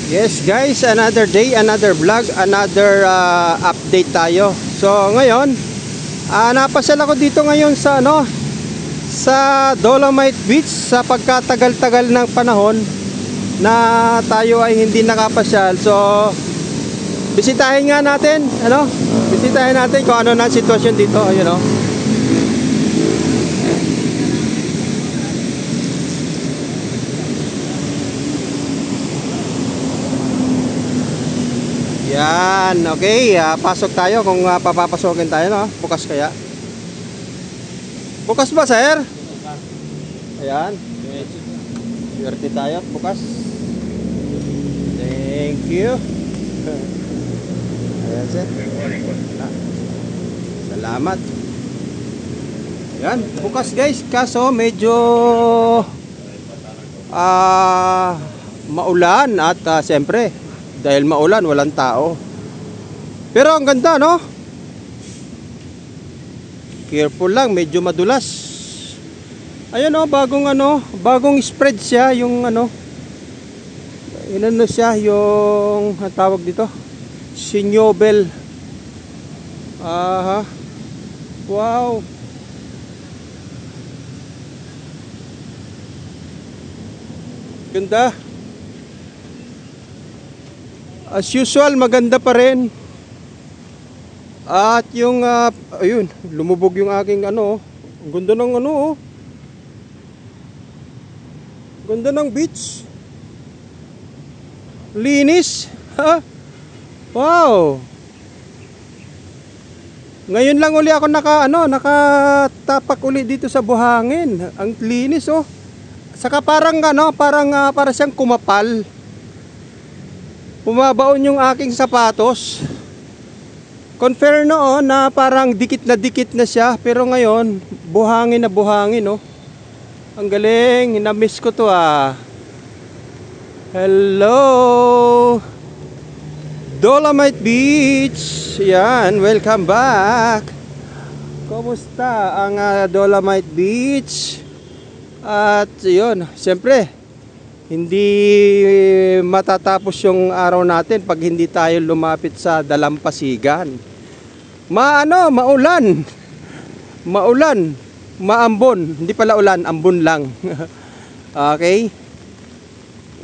Yes guys, another day, another vlog, another update tayo. So ngayon, napasal ako dito ngayon sa sa Dolomite Beach sa pagkatagal-tagal ng panahon na tayo ay hindi nakapasyal. So bisitahin nga natin, bisitahin natin kung ano na sitwasyon dito, Yan, okay, pasok tayo kung papapasokin tayo, bukas kaya. Bukas ba, sir? Ayan. Swerte tayo, bukas. Thank you. Ayan, sir. Salamat. Ayan, bukas guys, kaso medyo maulan at siyempre dahil maulan, walang tao. Pero ang ganda, no? Careful lang, medyo madulas. Ayun, bagong spread siya, yung siya, yung tawag dito, Sinobel. Aha. Wow. Ganda. As usual, maganda pa rin. At yung ayun, lumubog yung aking ang ganda ng ganda ng beach. Linis. Ha? Wow. Ngayon lang uli ako nakatapak uli dito sa buhangin. Ang linis, oh. Saka parang para siyang kumapal. Bumabaon yung aking sapatos. Compare noon na parang dikit na siya, pero ngayon buhangin na buhangin, oh. Ang galing, na-miss ko to, Hello Dolomite Beach. Yan, welcome back. Kumusta ang Dolomite Beach? At yun, siyempre hindi matatapos yung araw natin pag hindi tayo lumapit sa dalampasigan. Maulan, maambon, hindi pala ulan, ambon lang. Okay.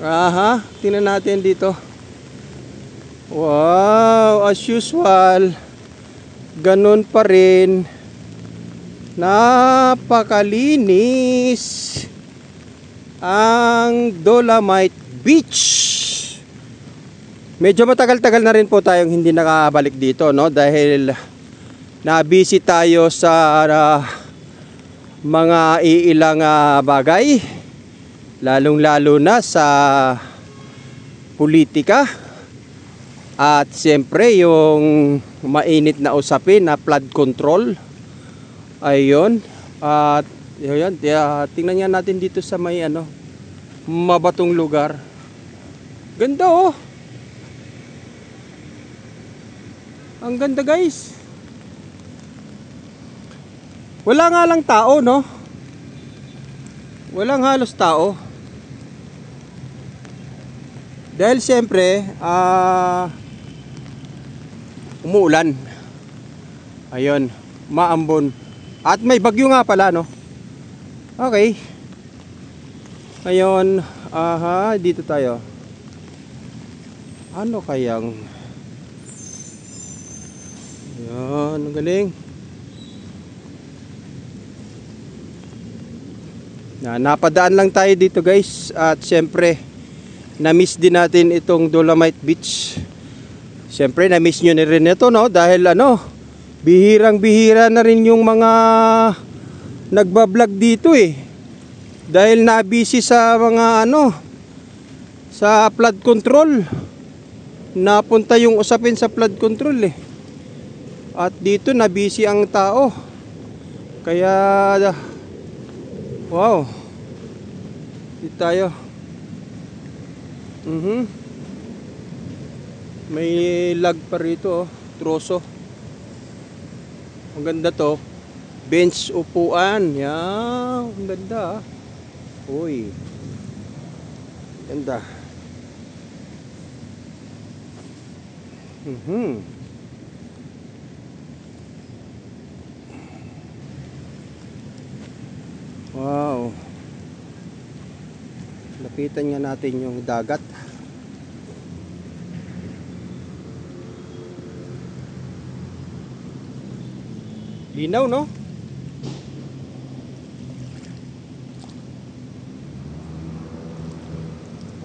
Aha, tingnan natin dito. Wow, as usual, ganun pa rin. Napakalinis ang Dolomite Beach. Medyo matagal-tagal na rin po tayong hindi nakabalik dito, dahil na-busy tayo sa mga iilang bagay, lalong-lalo na sa politika at siyempre yung mainit na usapin na flood control. Ayun, at yun, tingnan nga natin dito sa may mabatong lugar. Ganda, oh. Ang ganda, guys. Wala nga lang tao, no? Walang halos tao. Dahil siyempre umuulan. Ayun, maambon. At may bagyo nga pala, no? Okay. Ngayon, dito tayo. Ano kayang? Yan, ang galing. Napadaan lang tayo dito, guys. At syempre, na-miss din natin itong Dolomite Beach. Syempre, na-miss nyo na rin ito, no? Dahil bihirang-bihira na rin yung mga nagbablog dito, eh. Dahil na-busy sa mga sa flood control. Napunta yung usapin sa flood control, eh. At dito na-busy ang tao. Kaya wow. Dito tayo. May lag pa rito, troso. Ang ganda to. Bench, upuan. Yan, ang ganda. Uy. Ganda. Mhm. Wow. Lapitan nga natin yung dagat. Linaw, no?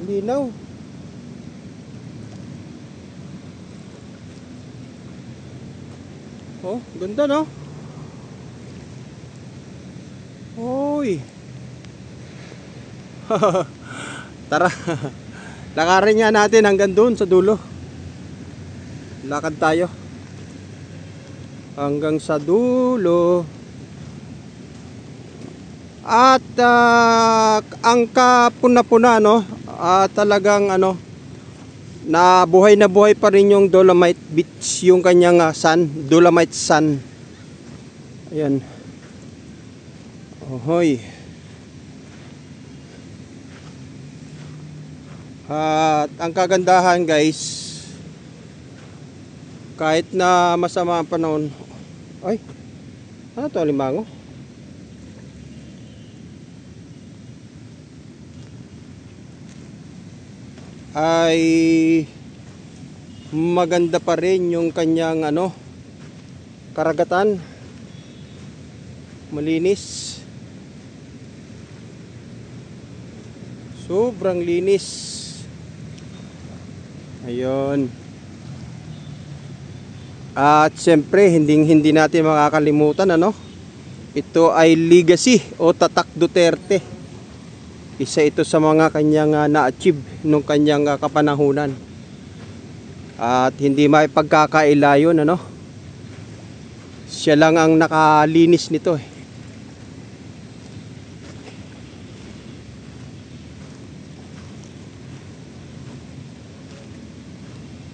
Linaw. Oh, ganda, no? Hoy. Tara. Lakarin nga natin hanggang doon sa dulo. Lakad tayo. Hanggang sa dulo. At ang kapuna-puna, no? Talagang ano, na buhay pa rin yung Dolomite Beach, yung kanyang sun, Dolomite Sun. Ayan. Ohoy. At ang kagandahan, guys, kahit na masama ang panahon. Ay, ano to, limango? Ay maganda pa rin yung kanyang ano, karagatan. Malinis. Sobrang linis. Ayun. At siyempre, hindi natin makakalimutan, ano? Ito ay legacy o Tatak Duterte. Isa ito sa mga kanyang na-achieve nung kanyang kapanahunan. At hindi maipagkakaila yun, ano? Siya lang ang nakalinis nito, eh.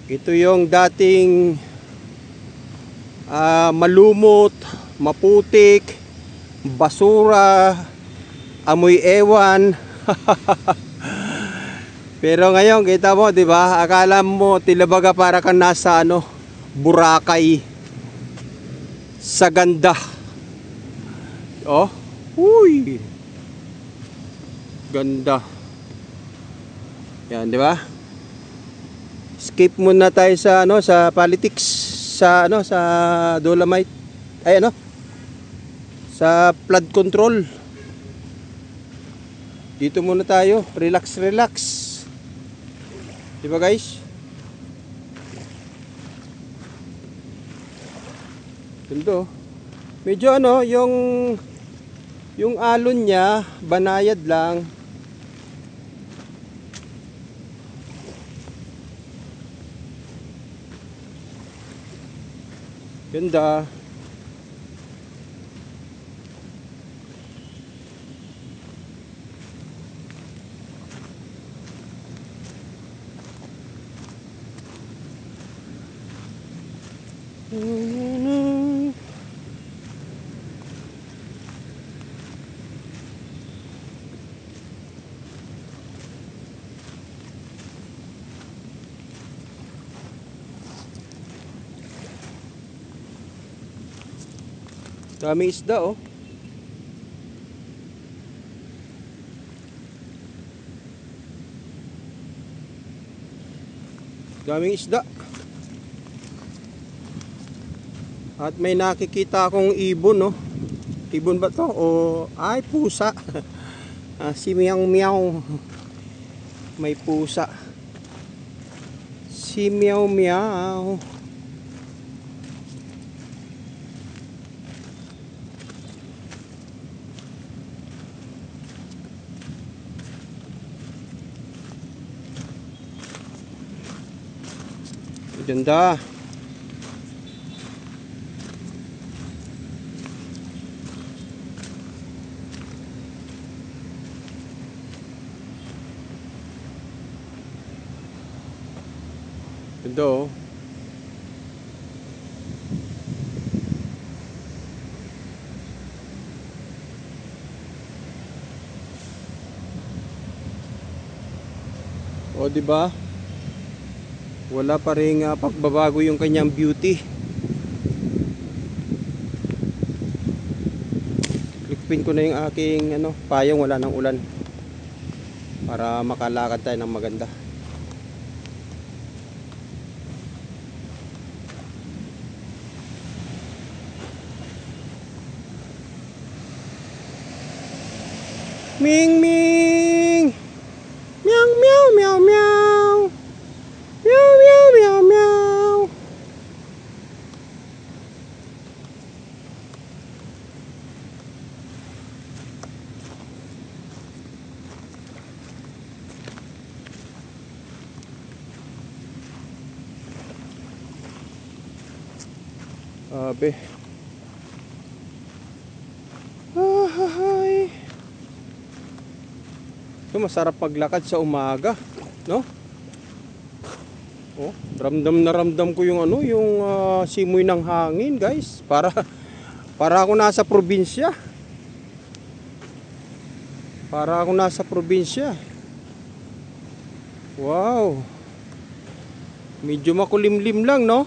Ito yung dating malumot, maputik, basura, amoy ewan. Pero ngayon kita mo, 'di ba? Akala mo tilabaga para kang nasa ano, Boracay. Sa ganda. Oh. Uy. Ganda. Yan, 'di ba? Skip muna tayo sa ano, sa politics, sa ano, sa Dolomite. Ay ano? Sa flood control. Dito muna tayo, relax. Diba guys? Ganda. Medyo ano, yung alon niya, banayad lang. Ganda. Dami isda, oh. Daming isda. At may nakikita akong ibon, no? Ibon ba to? O ay, pusa. Si Meow Meow. May pusa. Si Meow Meow. Ganda. Ganda, oh. O, diba? wala pa ring pagbabago yung kanyang beauty. Clickpin ko na yung aking payong, wala ng ulan, para makalakad tayo ng maganda. Ming ming, meow meow meow meow, meow meow meow meow. Abe. Ay. So, masarap paglakad sa umaga, no? Oh, ramdam na ramdam ko yung yung simoy ng hangin, guys. Para ako nasa probinsya. Para ako nasa probinsya. Wow. Medyo makulimlim lang, no?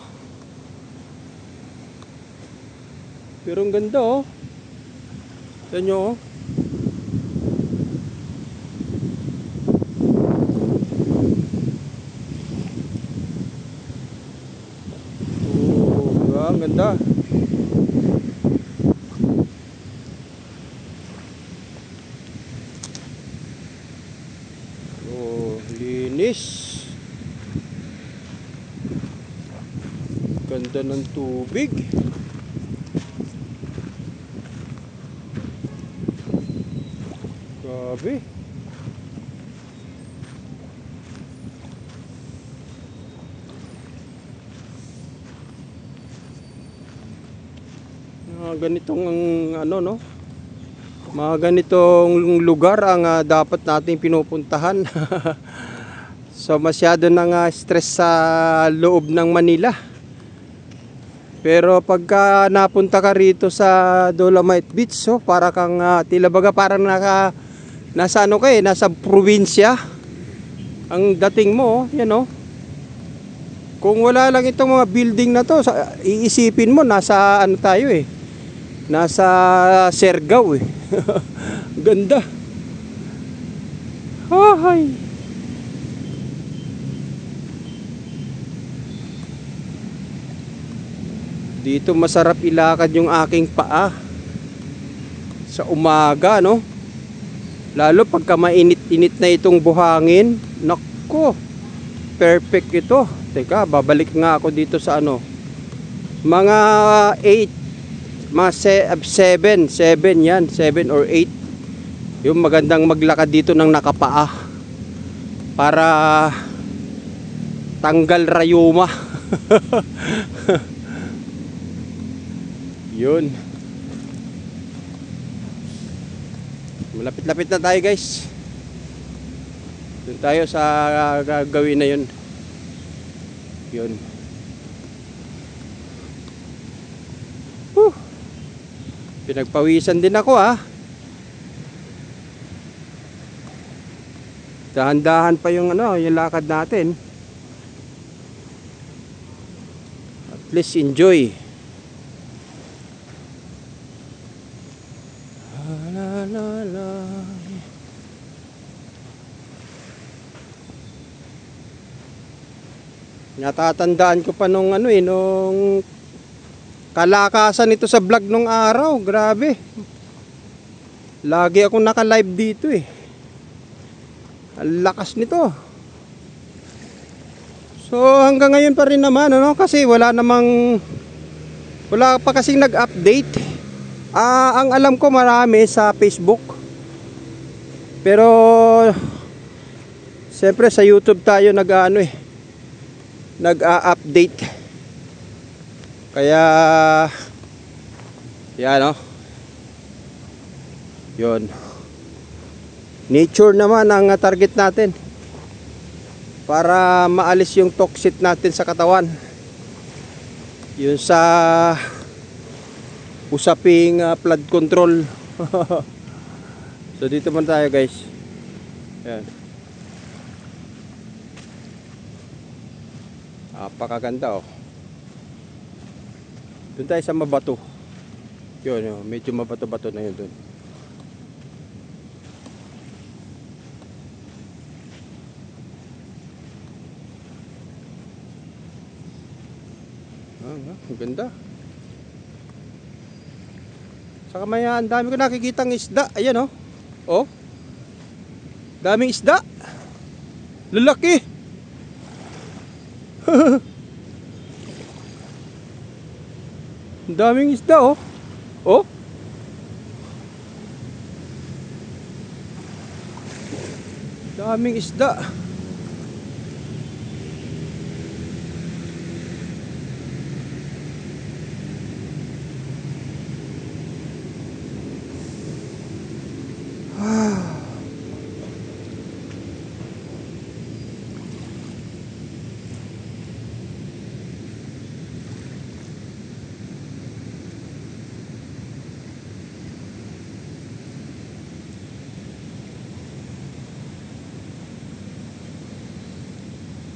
Pero ang ganda, oh. Tignan nyo, oh. Oh, ang ganda. Oh, linis. Ganda ng tubig. Grabe. Ganitong no? Mga ganitong lugar ang dapat nating pinupuntahan. So masyado nang stress sa loob ng Manila. Pero pagka napunta ka rito sa Dolomite Beach, so para kang tila baga parang nasa nasa probinsya ang dating mo, yan oh. Kung wala lang itong mga building na to, iisipin mo nasa tayo eh. Nasa Siargao eh. Ganda. Ay. Dito masarap ilakad yung aking paa sa umaga, no? Lalo pagka mainit-init na itong buhangin. Nako, perfect ito. Teka, babalik nga ako dito sa mga 8, mga 7 yan, 7 or 8. Yung magandang maglakad dito ng nakapaa para tanggal rayuma. Yun. Malapit-lapit na tayo, guys. Doon tayo sa gagawin na yun. Yun. Pinagpawisan din ako, dahan-dahan pa yung yung lakad natin. At least enjoy. La, la, la. Natatandaan ko pa nung nung kalakasan ito sa vlog nung araw. Grabe. Lagi akong naka-live dito eh. Ang lakas nito. So hanggang ngayon pa rin naman kasi wala pa kasing nag-update. Ang alam ko marami sa Facebook. Pero siyempre sa YouTube tayo nag-update. Kaya yan yun. Nature naman ang target natin para maalis yung toxic natin sa katawan. Yun sa usaping flood control. So dito man tayo, guys. Yan. Napakaganda oh. Doon tayo sa mabato. Yun, oh, medyo mabato-bato na yun doon. Ang ganda. Saka may ang dami ko nakikitang isda. Ayan oh. Oh. Daming isda. Lalaki. Ang daming isda oh. Oh. Daming isda.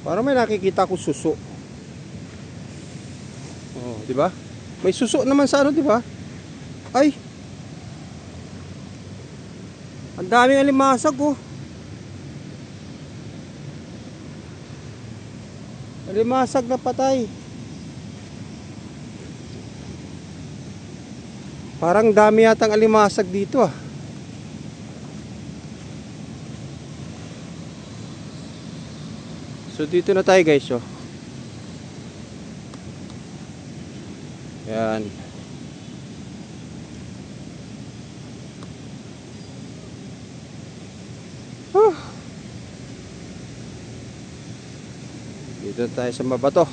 Parang may nakikita ko suso. Oh, di ba? May suso naman sa ano, di ba? Ay. Ang daming alimasag oh. Alimasag na patay. Parang dami yatang alimasag dito ah. So dito na tayo guys oh. Yan. Dito tayo sa mabato.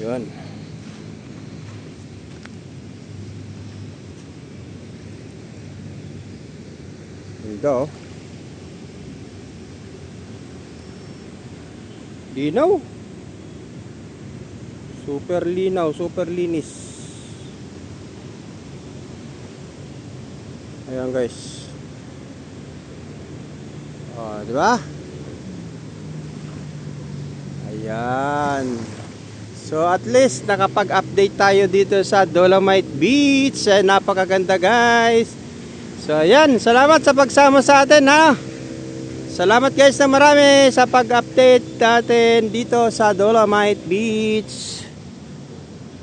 Yun. Ganda oh. Linaw. Super linaw, super linis. Ayan guys. Oh, di ba? Ayan. So at least nakapag-update tayo dito sa Dolomite Beach. Napakaganda guys. So ayan, salamat sa pagsama sa atin ha. Salamat guys na marami sa pag-update natin dito sa Dolomite Beach.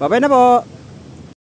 Bye-bye na po.